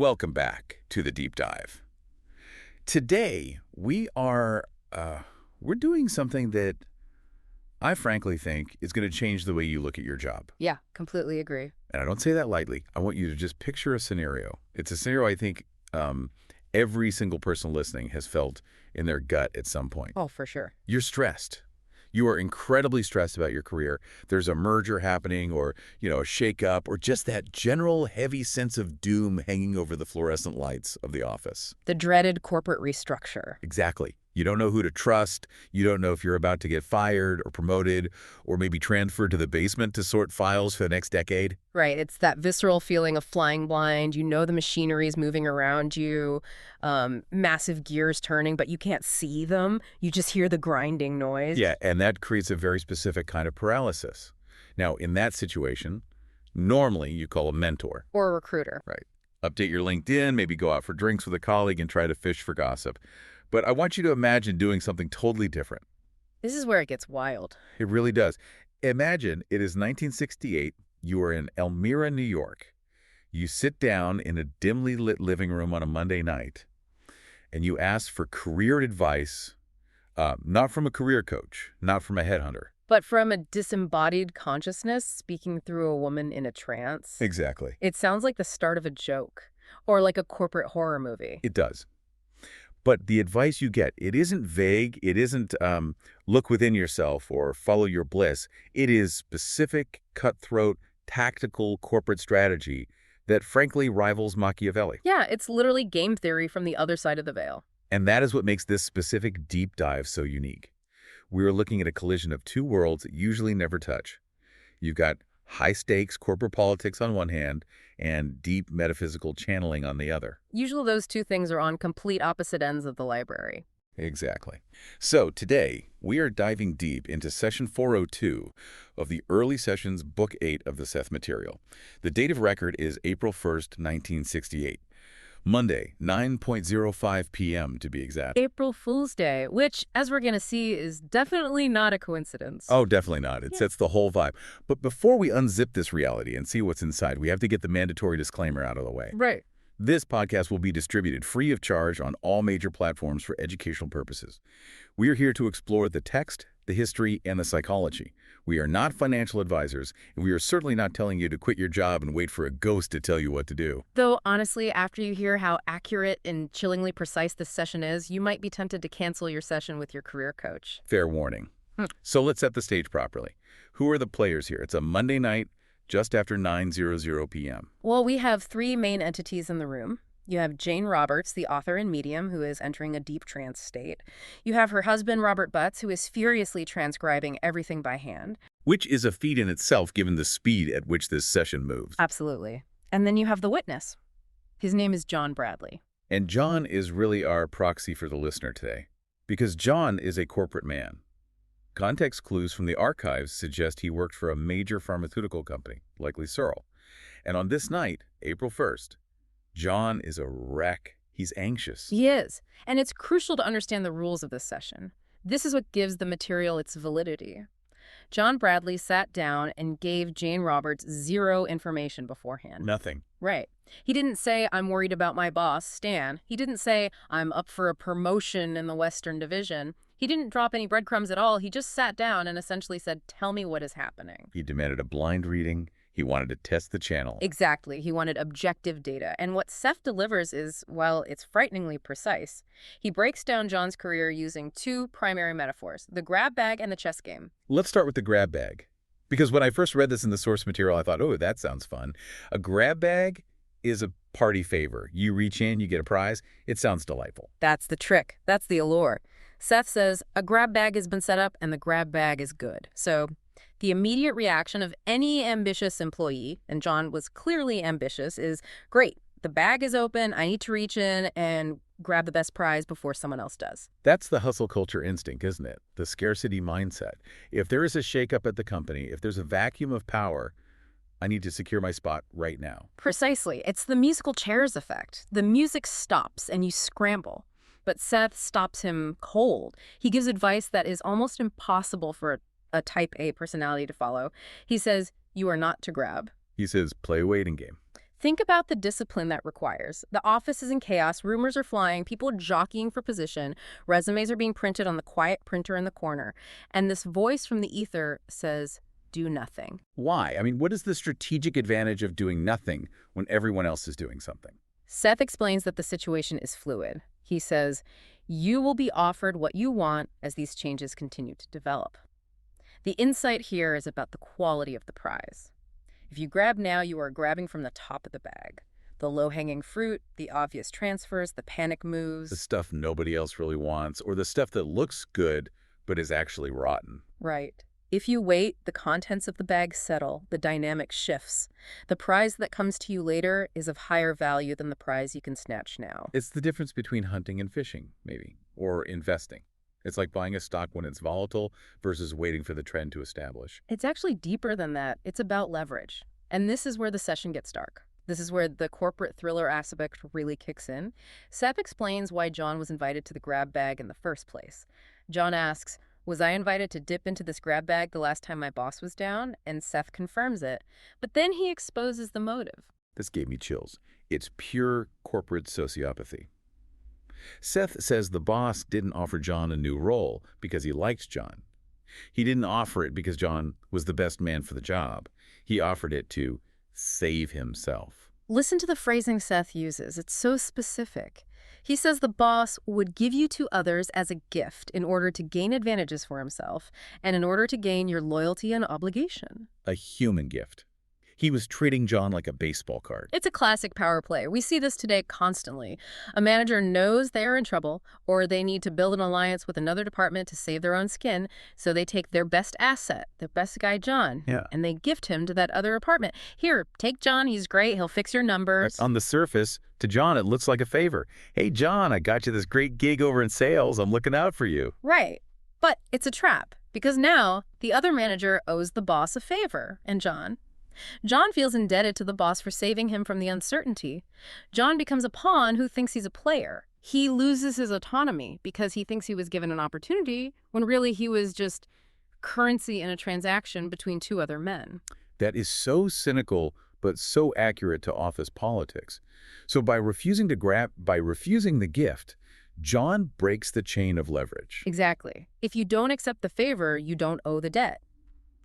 Welcome back to the deep dive. Today, we're doing something that I frankly think is going to change the way you look at your job. Yeah, completely agree. And I don't say that lightly. I want you to just picture a scenario. It's a scenario I think every single person listening has felt in their gut at some point. Oh, for sure. You're stressed. You are incredibly stressed about your career. There's a merger happening or, a shakeup or just that general heavy sense of doom hanging over the fluorescent lights of the office. The dreaded corporate restructure. Exactly. You don't know who to trust. You don't know if you're about to get fired or promoted or maybe transferred to the basement to sort files for the next decade. Right. It's that visceral feeling of flying blind. You know the machinery is moving around you, massive gears turning, but you can't see them. You just hear the grinding noise. Yeah, and that creates a very specific kind of paralysis. Now, in that situation, normally you call a mentor. Or a recruiter. Right. Update your LinkedIn, maybe go out for drinks with a colleague and try to fish for gossip. But I want you to imagine doing something totally different. This is where it gets wild. It really does. Imagine it is 1968. You are in Elmira, New York. You sit down in a dimly lit living room on a Monday night, and you ask for career advice, not from a career coach, not from a headhunter. But from a disembodied consciousness speaking through a woman in a trance. Exactly. It sounds like the start of a joke or like a corporate horror movie. It does. But the advice you get, it isn't vague. It isn't look within yourself or follow your bliss. It is specific, cutthroat, tactical corporate strategy that frankly rivals Machiavelli. Yeah, it's literally game theory from the other side of the veil. And that is what makes this specific deep dive so unique. We're looking at a collision of two worlds that usually never touch. You've got high-stakes corporate politics on one hand and deep metaphysical channeling on the other. Usually those two things are on complete opposite ends of the library. Exactly. So today, we are diving deep into Session 402 of the Early Sessions Book 8 of the Seth material. The date of record is April 1st, 1968. Monday, 9:05 p.m. to be exact. April Fool's Day, which, as we're going to see, is definitely not a coincidence. Oh, definitely not. It sets the whole vibe. But before we unzip this reality and see what's inside, we have to get the mandatory disclaimer out of the way. Right. This podcast will be distributed free of charge on all major platforms for educational purposes. We are here to explore the text, the history, and the psychology. We are not financial advisors, and we are certainly not telling you to quit your job and wait for a ghost to tell you what to do. Though, honestly, after you hear how accurate and chillingly precise this session is, you might be tempted to cancel your session with your career coach. Fair warning. So let's set the stage properly. Who are the players here? It's a Monday night, just after 9:00 p.m. Well, we have three main entities in the room. You have Jane Roberts, the author and medium, who is entering a deep trance state. You have her husband, Robert Butts, who is furiously transcribing everything by hand. Which is a feat in itself, given the speed at which this session moves. Absolutely. And then you have the witness. His name is John Bradley. And John is really our proxy for the listener today, because John is a corporate man. Context clues from the archives suggest he worked for a major pharmaceutical company, likely Searle. And on this night, April 1st, John is a wreck. He's anxious. He is. And it's crucial to understand the rules of this session. This is what gives the material its validity. John Bradley sat down and gave Jane Roberts zero information beforehand. Nothing. Right. He didn't say, I'm worried about my boss, Stan. He didn't say, I'm up for a promotion in the Western Division. He didn't drop any breadcrumbs at all. He just sat down and essentially said, tell me what is happening. He demanded a blind reading. He wanted to test the channel. Exactly. He wanted objective data. And what Seth delivers is, well, it's frighteningly precise. He breaks down John's career using two primary metaphors, the grab bag and the chess game. Let's start with the grab bag. Because when I first read this in the source material, I thought, oh, that sounds fun. A grab bag is a party favor. You reach in, you get a prize. It sounds delightful. That's the trick. That's the allure. Seth says, a grab bag has been set up and the grab bag is good. So the immediate reaction of any ambitious employee, and John was clearly ambitious, is, great, the bag is open, I need to reach in and grab the best prize before someone else does. That's the hustle culture instinct, isn't it? The scarcity mindset. If there is a shakeup at the company, if there's a vacuum of power, I need to secure my spot right now. Precisely. It's the musical chairs effect. The music stops and you scramble. But Seth stops him cold. He gives advice that is almost impossible for a type A personality to follow. He says, you are not to grab. He says, play a waiting game. Think about the discipline that requires. The office is in chaos, rumors are flying, people are jockeying for position, resumes are being printed on the quiet printer in the corner, and this voice from the ether says, do nothing. Why? I mean, what is the strategic advantage of doing nothing when everyone else is doing something? Seth explains that the situation is fluid. He says, you will be offered what you want as these changes continue to develop. The insight here is about the quality of the prize. If you grab now, you are grabbing from the top of the bag. The low-hanging fruit, the obvious transfers, the panic moves. The stuff nobody else really wants, or the stuff that looks good but is actually rotten. Right. If you wait, the contents of the bag settle, the dynamic shifts. The prize that comes to you later is of higher value than the prize you can snatch now. It's the difference between hunting and fishing, maybe, or investing. It's like buying a stock when it's volatile versus waiting for the trend to establish. It's actually deeper than that. It's about leverage. And this is where the session gets dark. This is where the corporate thriller aspect really kicks in. Seth explains why John was invited to the grab bag in the first place. John asks, was I invited to dip into this grab bag the last time my boss was down? And Seth confirms it. But then he exposes the motive. This gave me chills. It's pure corporate sociopathy. Seth says the boss didn't offer John a new role because he liked John. He didn't offer it because John was the best man for the job. He offered it to save himself. Listen to the phrasing Seth uses. It's so specific. He says the boss would give you to others as a gift in order to gain advantages for himself and in order to gain your loyalty and obligation. A human gift. He was treating John like a baseball card. It's a classic power play. We see this today constantly. A manager knows they are in trouble or they need to build an alliance with another department to save their own skin, so they take their best asset, their best guy, John, and they gift him to that other department. Here, take John. He's great. He'll fix your numbers. On the surface, to John, it looks like a favor. Hey, John, I got you this great gig over in sales. I'm looking out for you. Right. But it's a trap because now the other manager owes the boss a favor, and John feels indebted to the boss for saving him from the uncertainty. John becomes a pawn who thinks he's a player. He loses his autonomy because he thinks he was given an opportunity when really he was just currency in a transaction between two other men. That is so cynical, but so accurate to office politics. So by refusing the gift, John breaks the chain of leverage. Exactly. If you don't accept the favor, you don't owe the debt.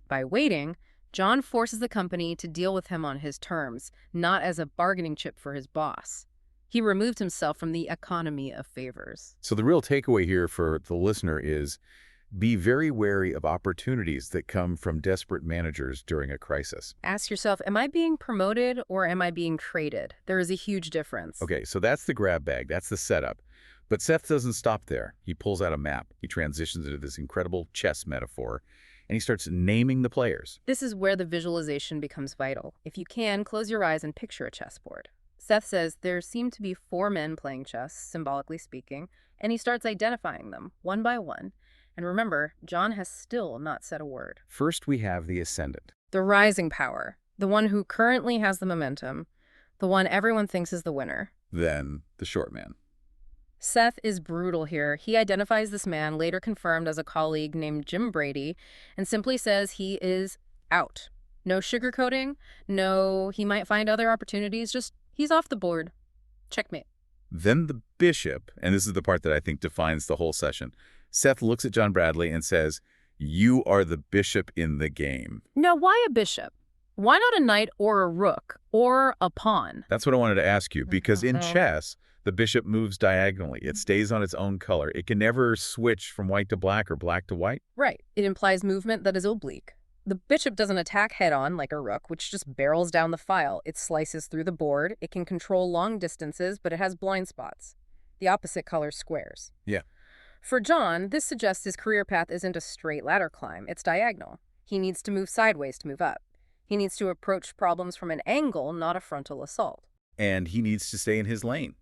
By waiting, John forces the company to deal with him on his terms, not as a bargaining chip for his boss. He removed himself from the economy of favors. So the real takeaway here for the listener is be very wary of opportunities that come from desperate managers during a crisis. Ask yourself, am I being promoted or am I being traded? There is a huge difference. Okay, so that's the grab bag. That's the setup. But Seth doesn't stop there. He pulls out a map. He transitions into this incredible chess metaphor, and he starts naming the players. This is where the visualization becomes vital. If you can, close your eyes and picture a chessboard. Seth says there seem to be 4 men playing chess, symbolically speaking, and he starts identifying them, one by one. And remember, John has still not said a word. First, we have the ascendant. The rising power, the one who currently has the momentum, the one everyone thinks is the winner. Then, the short man. Seth is brutal here. He identifies this man, later confirmed as a colleague named Jim Brady, and simply says he is out. No sugarcoating, no he might find other opportunities, just he's off the board. Checkmate. Then the bishop, and this is the part that I think defines the whole session. Seth looks at John Bradley and says, "You are the bishop in the game." Now, why a bishop? Why not a knight or a rook or a pawn? That's what I wanted to ask you, because in chess, the bishop moves diagonally. It stays on its own color. It can never switch from white to black or black to white. Right. It implies movement that is oblique. The bishop doesn't attack head-on like a rook, which just barrels down the file. It slices through the board. It can control long distances, but it has blind spots. The opposite color squares. Yeah. For John, this suggests his career path isn't a straight ladder climb. It's diagonal. He needs to move sideways to move up. He needs to approach problems from an angle, not a frontal assault. And he needs to stay in his lane,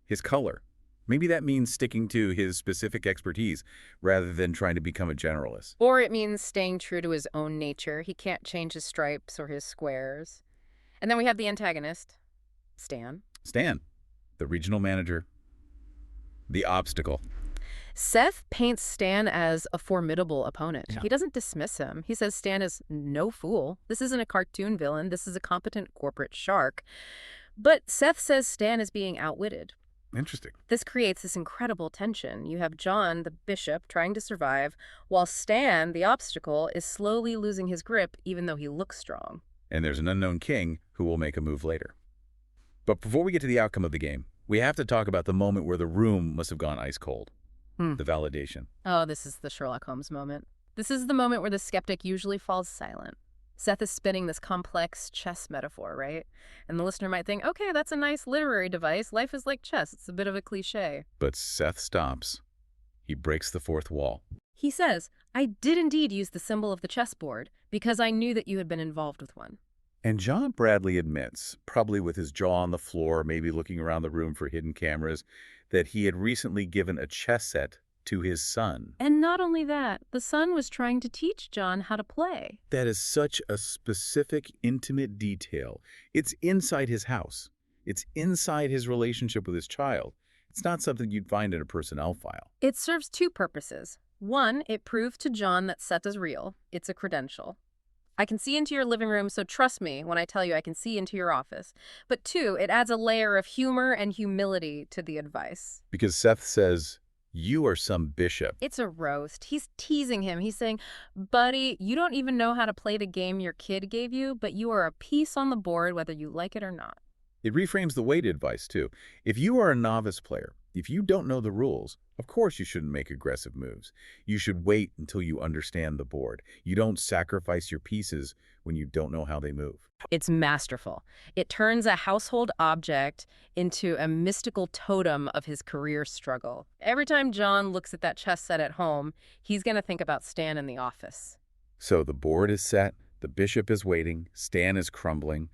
his color. Maybe that means sticking to his specific expertise rather than trying to become a generalist. Or it means staying true to his own nature. He can't change his stripes or his squares. And then we have the antagonist, Stan. Stan, the regional manager, the obstacle. Seth paints Stan as a formidable opponent. Yeah. He doesn't dismiss him. He says Stan is no fool. This isn't a cartoon villain. This is a competent corporate shark. But Seth says Stan is being outwitted. Interesting. This creates this incredible tension. You have John, the bishop, trying to survive, while Stan, the obstacle, is slowly losing his grip even though he looks strong. And there's an unknown king who will make a move later. But before we get to the outcome of the game, we have to talk about the moment where the room must have gone ice cold. The validation. Oh, this is the Sherlock Holmes moment. This is the moment where the skeptic usually falls silent. Seth is spinning this complex chess metaphor, right? And the listener might think, okay, that's a nice literary device. Life is like chess. It's a bit of a cliche. But Seth stops. He breaks the fourth wall. He says, I did indeed use the symbol of the chessboard because I knew that you had been involved with one. And John Bradley admits, probably with his jaw on the floor, maybe looking around the room for hidden cameras, that he had recently given a chess set to his son. And not only that, the son was trying to teach John how to play. That is such a specific, intimate detail. It's inside his house. It's inside his relationship with his child. It's not something you'd find in a personnel file. It serves two purposes. One, it proves to John that Seth is real. It's a credential. I can see into your living room, so trust me when I tell you I can see into your office. But two, it adds a layer of humor and humility to the advice. Because Seth says, you are some bishop. It's a roast. He's teasing him. He's saying, buddy, you don't even know how to play the game your kid gave you, but you are a piece on the board whether you like it or not. It reframes the weight advice, too. If you are a novice player, if you don't know the rules, of course you shouldn't make aggressive moves. You should wait until you understand the board. You don't sacrifice your pieces when you don't know how they move. It's masterful. It turns a household object into a mystical totem of his career struggle. Every time John looks at that chess set at home, he's going to think about Stan in the office. So the board is set, the bishop is waiting, Stan is crumbling.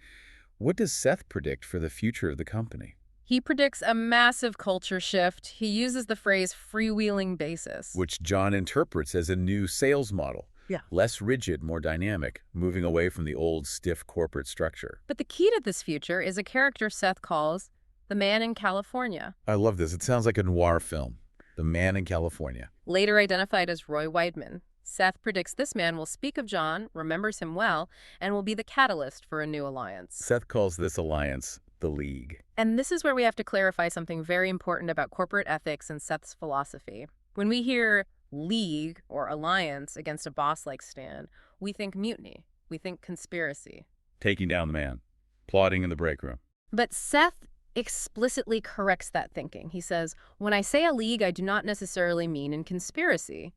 What does Seth predict for the future of the company? He predicts a massive culture shift. He uses the phrase freewheeling basis. Which John interprets as a new sales model. Yeah. Less rigid, more dynamic, moving away from the old stiff corporate structure. But the key to this future is a character Seth calls the man in California. I love this. It sounds like a noir film. The man in California. Later identified as Roy Weidman, Seth predicts this man will speak of John, remembers him well, and will be the catalyst for a new alliance. Seth calls this alliance the League. And this is where we have to clarify something very important about corporate ethics and Seth's philosophy. When we hear league or alliance against a boss like Stan, we think mutiny. We think conspiracy. Taking down the man. Plotting in the break room. But Seth explicitly corrects that thinking. He says, when I say a league, I do not necessarily mean in conspiracy.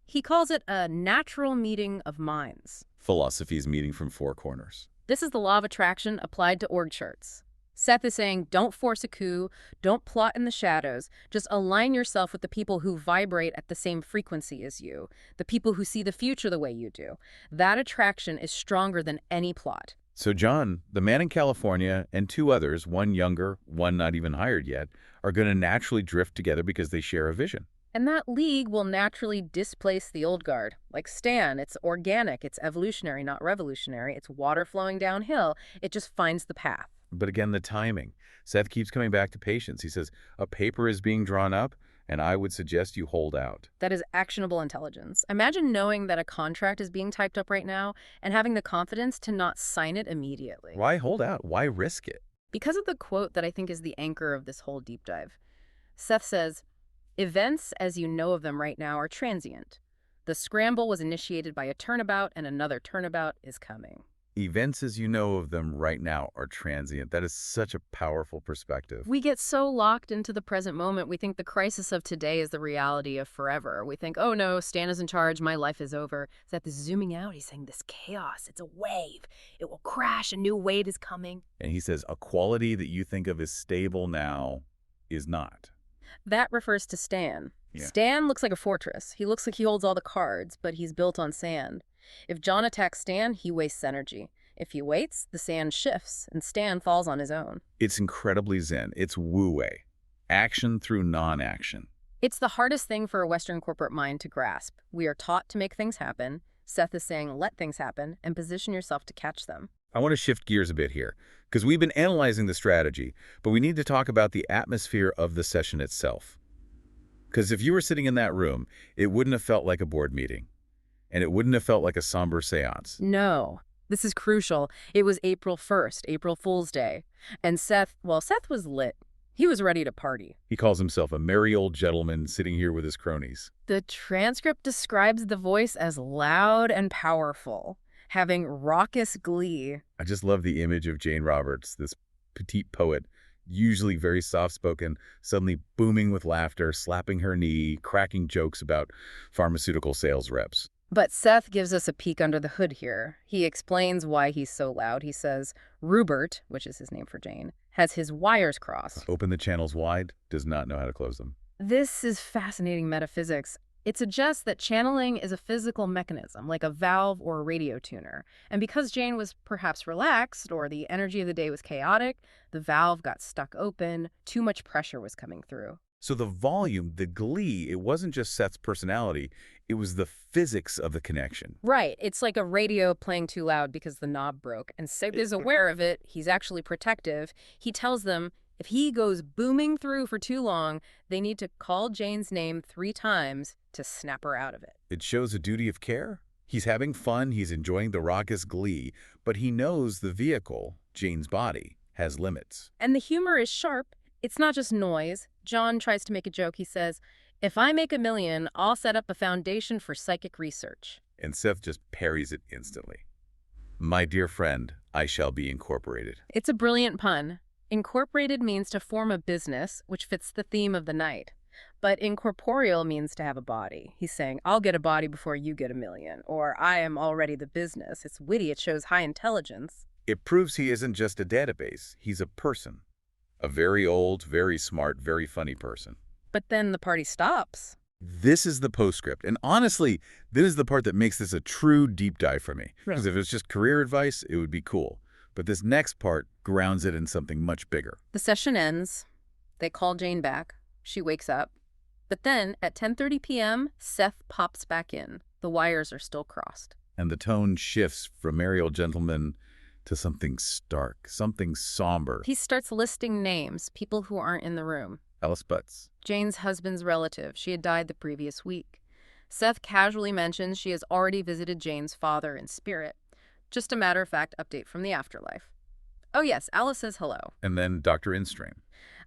He calls it a natural meeting of minds. Philosophies meeting from four corners. This is the law of attraction applied to org charts. Seth is saying, don't force a coup, don't plot in the shadows, just align yourself with the people who vibrate at the same frequency as you, the people who see the future the way you do. That attraction is stronger than any plot. So John, the man in California, and two others, one younger, one not even hired yet, are going to naturally drift together because they share a vision. And that league will naturally displace the old guard. Like Stan, it's organic, it's evolutionary, not revolutionary. It's water flowing downhill. It just finds the path. But again, the timing. Seth keeps coming back to patience. He says, a paper is being drawn up, and I would suggest you hold out. That is actionable intelligence. Imagine knowing that a contract is being typed up right now and having the confidence to not sign it immediately. Why hold out? Why risk it? Because of the quote that I think is the anchor of this whole deep dive. Seth says, events as you know of them right now are transient. The scramble was initiated by a turnabout, and another turnabout is coming. Events as you know of them right now are transient. That is such a powerful perspective. We get so locked into the present moment, we think the crisis of today is the reality of forever. We think, oh no, Stan is in charge, my life is over. Seth is zooming out, he's saying this chaos, it's a wave. It will crash, a new wave is coming. And he says, a quality that you think of as stable now is not. That refers to Stan. Yeah. Stan looks like a fortress. He looks like he holds all the cards, but he's built on sand. If John attacks Stan, he wastes energy. If he waits, the sand shifts, and Stan falls on his own. It's incredibly zen. It's wu-wei. Action through non-action. It's the hardest thing for a Western corporate mind to grasp. We are taught to make things happen. Seth is saying, let things happen, and position yourself to catch them. I want to shift gears a bit here, because we've been analyzing the strategy, but we need to talk about the atmosphere of the session itself. Because if you were sitting in that room, it wouldn't have felt like a board meeting. And it wouldn't have felt like a somber seance. No. This is crucial. It was April 1st, April Fool's Day. And Seth was lit. He was ready to party. He calls himself a merry old gentleman sitting here with his cronies. The transcript describes the voice as loud and powerful, having raucous glee. I just love the image of Jane Roberts, this petite poet, usually very soft-spoken, suddenly booming with laughter, slapping her knee, cracking jokes about pharmaceutical sales reps. But Seth gives us a peek under the hood here. He explains why he's so loud. He says, Rupert, which is his name for Jane, has his wires crossed. Open the channels wide, does not know how to close them. This is fascinating metaphysics. It suggests that channeling is a physical mechanism, like a valve or a radio tuner. And because Jane was perhaps relaxed or the energy of the day was chaotic, the valve got stuck open, too much pressure was coming through. So the volume, the glee, it wasn't just Seth's personality, it was the physics of the connection. Right. It's like a radio playing too loud because the knob broke. And Seth is aware of it. He's actually protective. He tells them if he goes booming through for too long, they need to call Jane's name 3 times to snap her out of it. It shows a duty of care. He's having fun, he's enjoying the raucous glee, but he knows the vehicle, Jane's body, has limits. And the humor is sharp. It's not just noise. John tries to make a joke. He says, if I make $1 million, I'll set up a foundation for psychic research. And Seth just parries it instantly. My dear friend, I shall be incorporated. It's a brilliant pun. Incorporated means to form a business, which fits the theme of the night. But incorporeal means to have a body. He's saying, I'll get a body before you get $1 million, or I am already the business. It's witty. It shows high intelligence. It proves he isn't just a database. He's a person. A very old, very smart, very funny person. But then the party stops. This is the postscript. And honestly, this is the part that makes this a true deep dive for me. Because if it was just career advice, it would be cool. But this next part grounds it in something much bigger. The session ends. They call Jane back. She wakes up. But then, at 10:30 p.m., Seth pops back in. The wires are still crossed. And the tone shifts from merry old gentleman to something stark, something somber. He starts listing names, people who aren't in the room. Alice Butts. Jane's husband's relative. She had died the previous week. Seth casually mentions she has already visited Jane's father in spirit. Just a matter-of-fact update from the afterlife. Oh yes, Alice says hello. And then Dr. Instream.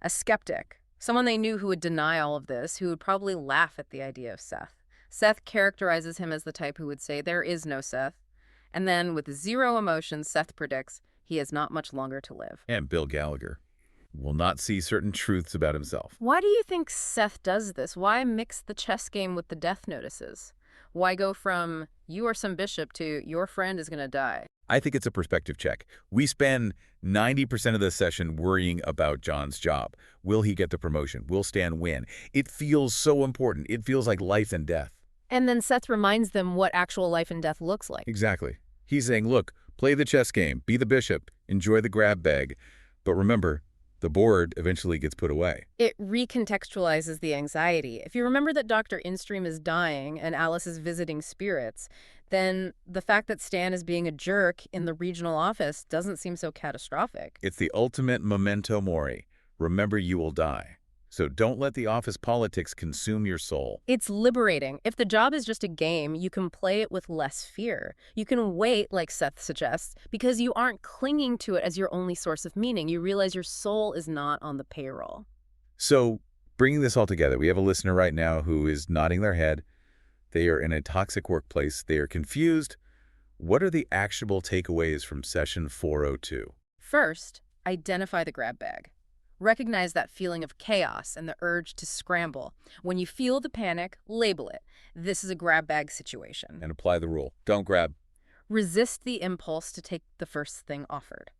A skeptic. Someone they knew who would deny all of this, who would probably laugh at the idea of Seth. Seth characterizes him as the type who would say there is no Seth. And then, with zero emotion, Seth predicts he has not much longer to live. And Bill Gallagher will not see certain truths about himself. Why do you think Seth does this? Why mix the chess game with the death notices? Why go from, you are some bishop, to your friend is going to die? I think it's a perspective check. We spend 90% of the session worrying about John's job. Will he get the promotion? Will Stan win? It feels so important. It feels like life and death. And then Seth reminds them what actual life and death looks like. Exactly. He's saying, look, play the chess game, be the bishop, enjoy the grab bag. But remember, the board eventually gets put away. It recontextualizes the anxiety. If you remember that Dr. Instream is dying and Alice is visiting spirits, then the fact that Stan is being a jerk in the regional office doesn't seem so catastrophic. It's the ultimate memento mori. Remember, you will die. So don't let the office politics consume your soul. It's liberating. If the job is just a game, you can play it with less fear. You can wait, like Seth suggests, because you aren't clinging to it as your only source of meaning. You realize your soul is not on the payroll. So, bringing this all together, we have a listener right now who is nodding their head. They are in a toxic workplace. They are confused. What are the actionable takeaways from session 402? First, identify the grab bag. Recognize that feeling of chaos and the urge to scramble. When you feel the panic, label it. This is a grab bag situation. And apply the rule. Don't grab. Resist the impulse to take the first thing offered.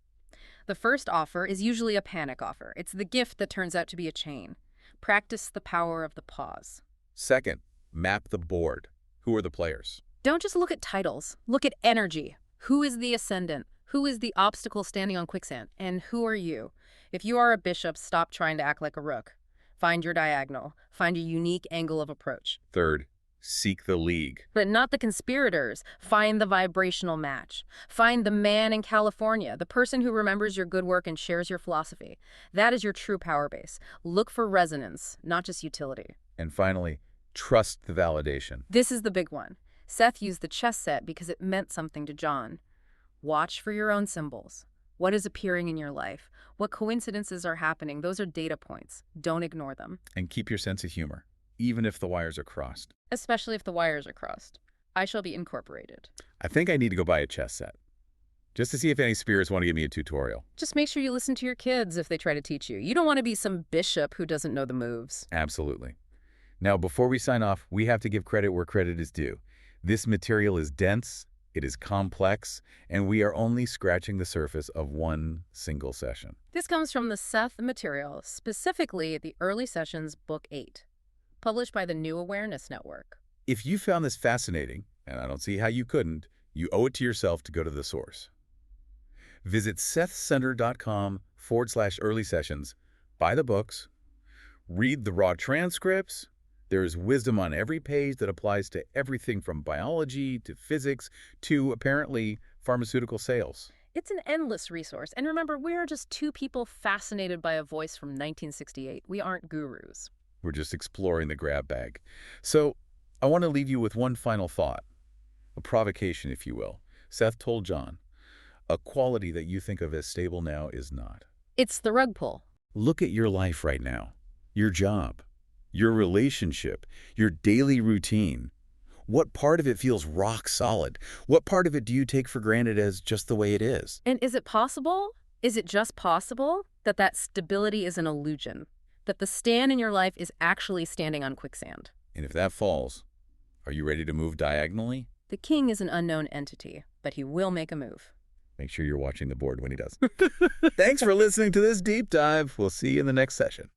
The first offer is usually a panic offer. It's the gift that turns out to be a chain. Practice the power of the pause. Second, map the board. Who are the players? Don't just look at titles. Look at energy. Who is the ascendant? Who is the obstacle standing on quicksand? And who are you? If you are a bishop, stop trying to act like a rook. Find your diagonal. Find a unique angle of approach. Third, seek the league. But not the conspirators. Find the vibrational match. Find the man in California, the person who remembers your good work and shares your philosophy. That is your true power base. Look for resonance, not just utility. And finally, trust the validation. This is the big one. Seth used the chess set because it meant something to John. Watch for your own symbols. What is appearing in your life? What coincidences are happening? Those are data points. Don't ignore them. And keep your sense of humor, even if the wires are crossed. Especially if the wires are crossed. I shall be incorporated. I think I need to go buy a chess set, just to see if any spirits want to give me a tutorial. Just make sure you listen to your kids if they try to teach you. You don't want to be some bishop who doesn't know the moves. Absolutely. Now, before we sign off, we have to give credit where credit is due. This material is dense, it is complex, and we are only scratching the surface of one single session. This comes from the Seth material, specifically the Early Sessions Book 8, published by the New Awareness Network. If you found this fascinating, and I don't see how you couldn't, you owe it to yourself to go to the source. Visit sethcenter.com/early sessions, buy the books, read the raw transcripts. There is wisdom on every page that applies to everything from biology to physics to, apparently, pharmaceutical sales. It's an endless resource. And remember, we are just two people fascinated by a voice from 1968. We aren't gurus. We're just exploring the grab bag. So I want to leave you with one final thought, a provocation, if you will. Seth told John, a quality that you think of as stable now is not. It's the rug pull. Look at your life right now, your job, your relationship, your daily routine. What part of it feels rock solid? What part of it do you take for granted as just the way it is? And is it possible? Is it just possible that that stability is an illusion? That the stand in your life is actually standing on quicksand? And if that falls, are you ready to move diagonally? The king is an unknown entity, but he will make a move. Make sure you're watching the board when he does. Thanks for listening to this deep dive. We'll see you in the next session.